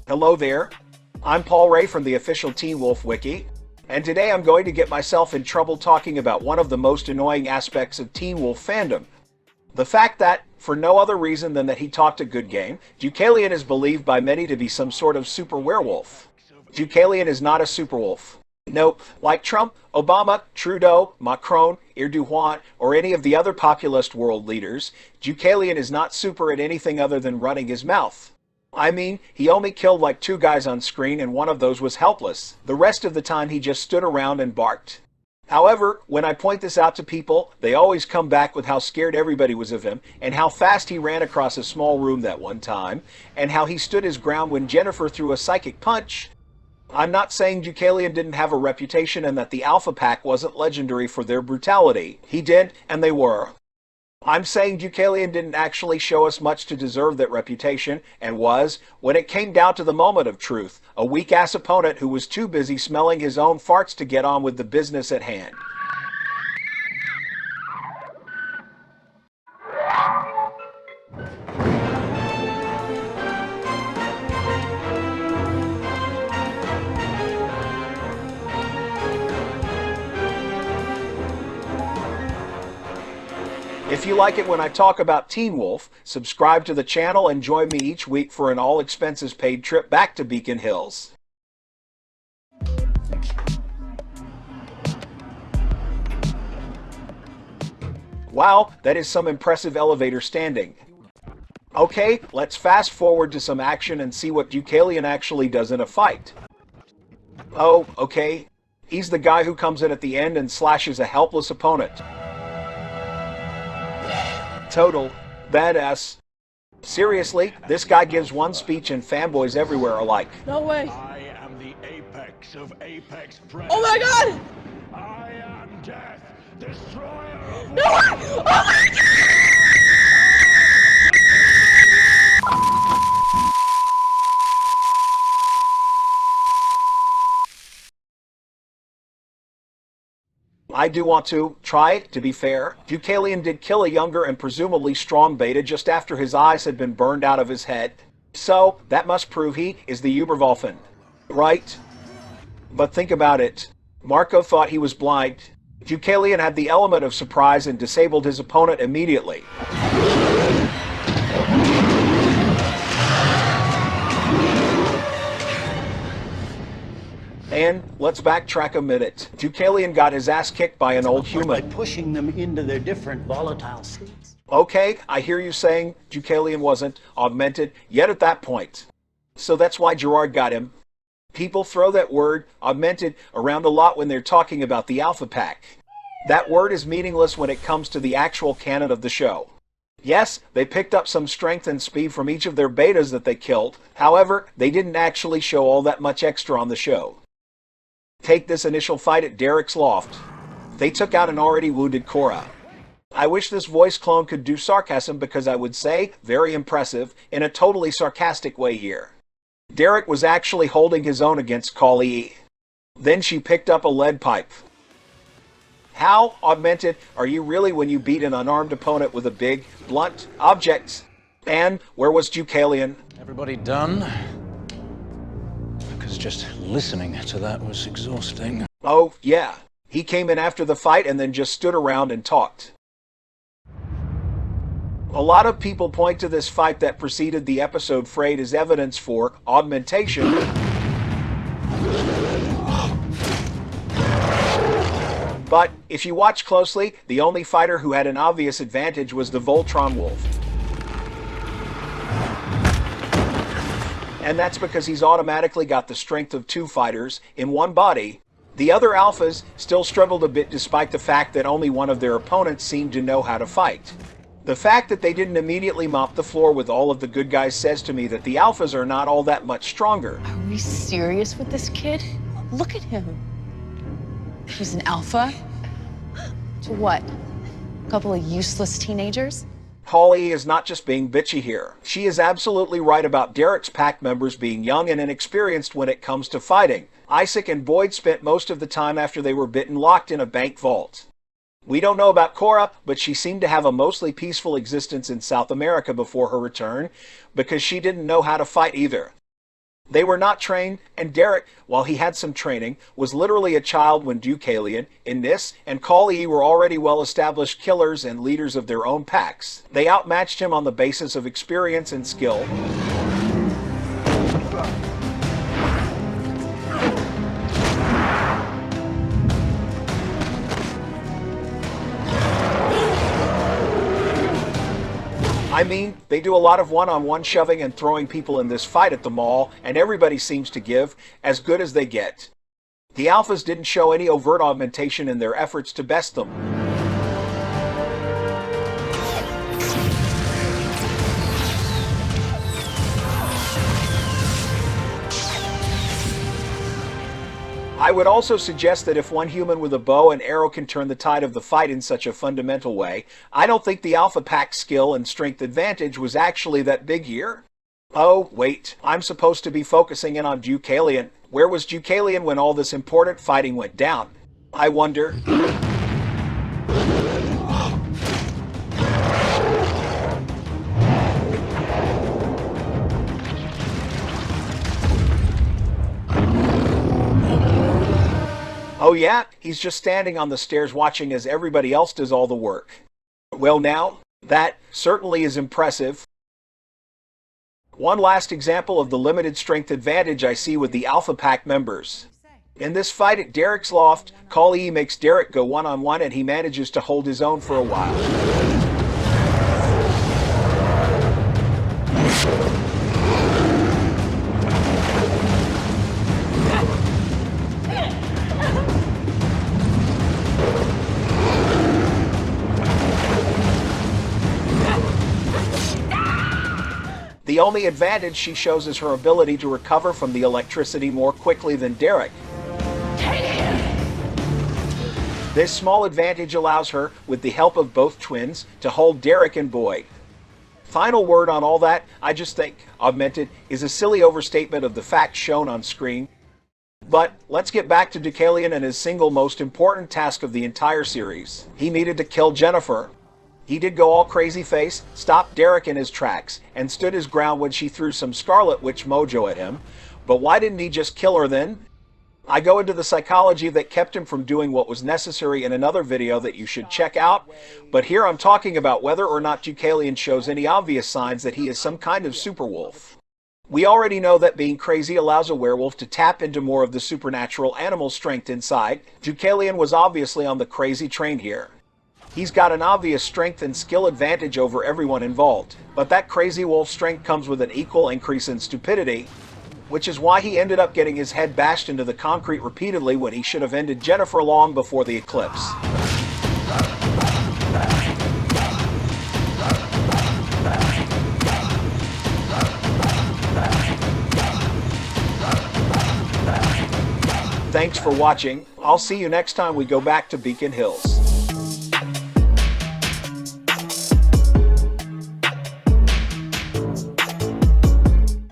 Hello there, I'm Paul Ray from the official Teen Wolf Wiki, and today I'm going to get myself in trouble talking about one of the most annoying aspects of Teen Wolf fandom. The fact that, for no other reason than that he talked a good game, Deucalion is believed by many to be some sort of super werewolf. Deucalion is not a super wolf. Nope, like Trump, Obama, Trudeau, Macron, Erdogan, or any of the other populist world leaders, Deucalion is not super at anything other than running his mouth. I mean, he only killed like 2 guys on screen and one of those was helpless. The rest of the time he just stood around and barked. However, when I point this out to people, they always come back with how scared everybody was of him, and how fast he ran across a small room that one time, and how he stood his ground when Jennifer threw a psychic punch. I'm not saying Deucalion didn't have a reputation and that the Alpha Pack wasn't legendary for their brutality. He did, and they were. I'm saying Deucalion didn't actually show us much to deserve that reputation, and was, when it came down to the moment of truth, a weak-ass opponent who was too busy smelling his own farts to get on with the business at hand. If you like it when I talk about Teen Wolf, subscribe to the channel and join me each week for an all-expenses-paid trip back to Beacon Hills. Wow, that is some impressive elevator standing. Okay, let's fast forward to some action and see what Deucalion actually does in a fight. Oh, okay. He's the guy who comes in at the end and slashes a helpless opponent. Total badass. Seriously, this guy gives one speech and fanboys everywhere are like, No way. I am the apex of apex predators. Oh my god! I am death, destroyer of No way! Oh my god! I do want to try, to be fair. Deucalion did kill a younger and presumably strong beta just after his eyes had been burned out of his head. So, that must prove he is the Uberwolfen. Right? But think about it. Marco thought he was blind. Deucalion had the element of surprise and disabled his opponent immediately. And let's backtrack a minute. Deucalion got his ass kicked by an old By human. pushing them into their different volatile states. Okay, I hear you saying Deucalion wasn't augmented yet at that point. So that's why Gerard got him. People throw that word, augmented, around a lot when they're talking about the Alpha Pack. That word is meaningless when it comes to the actual canon of the show. Yes, they picked up some strength and speed from each of their betas that they killed. However, they didn't actually show all that much extra on the show. Take this initial fight at Derek's loft. They took out an already wounded Korra. I wish this voice clone could do sarcasm because I would say, very impressive, in a totally sarcastic way here. Derek was actually holding his own against Kali. Then she picked up a lead pipe. How augmented are you really when you beat an unarmed opponent with a big, blunt object? And where was Deucalion? Everybody done? Because just listening to that was exhausting. Oh, yeah. He came in after the fight and then just stood around and talked. A lot of people point to this fight that preceded the episode frayed as evidence for augmentation. But if you watch closely, the only fighter who had an obvious advantage was the Voltron Wolf. And that's because he's automatically got the strength of 2 fighters in one body. The other alphas still struggled a bit despite the fact that only one of their opponents seemed to know how to fight. The fact that they didn't immediately mop the floor with all of the good guys says to me that the alphas are not all that much stronger. Are we serious with this kid? Look at him. He's an alpha? To what? A couple of useless teenagers? Holly is not just being bitchy here. She is absolutely right about Derek's pack members being young and inexperienced when it comes to fighting. Isaac and Boyd spent most of the time after they were bitten locked in a bank vault. We don't know about Cora, but she seemed to have a mostly peaceful existence in South America before her return, because she didn't know how to fight either. They were not trained, and Derek, while he had some training, was literally a child when Deucalion, Innis, and Kali were already well-established killers and leaders of their own packs. They outmatched him on the basis of experience and skill. I mean, they do a lot of one-on-one shoving and throwing people in this fight at the mall, and everybody seems to give as good as they get. The Alphas didn't show any overt augmentation in their efforts to best them. I would also suggest that if one human with a bow and arrow can turn the tide of the fight in such a fundamental way, I don't think the Alpha Pack's skill and strength advantage was actually that big here. Oh, wait, I'm supposed to be focusing in on Deucalion. Where was Deucalion when all this important fighting went down? I wonder. Oh yeah, he's just standing on the stairs watching as everybody else does all the work. Well now, that certainly is impressive. One last example of the limited strength advantage I see with the Alpha Pack members. In this fight at Derek's loft, Kali makes Derek go one-on-one and he manages to hold his own for a while. The only advantage she shows is her ability to recover from the electricity more quickly than Derek. This small advantage allows her, with the help of both twins, to hold Derek and Boyd. Final word on all that, I just think augmented is a silly overstatement of the facts shown on screen. But let's get back to Deucalion and his single most important task of the entire series. He needed to kill Jennifer. He did go all crazy face, stopped Derek in his tracks, and stood his ground when she threw some Scarlet Witch mojo at him. But why didn't he just kill her then? I go into the psychology that kept him from doing what was necessary in another video that you should check out, but here I'm talking about whether or not Deucalion shows any obvious signs that he is some kind of superwolf. We already know that being crazy allows a werewolf to tap into more of the supernatural animal strength inside. Deucalion was obviously on the crazy train here. He's got an obvious strength and skill advantage over everyone involved, but that crazy wolf strength comes with an equal increase in stupidity, which is why he ended up getting his head bashed into the concrete repeatedly when he should have ended Jennifer long before the eclipse. Thanks for watching. I'll see you next time we go back to Beacon Hills.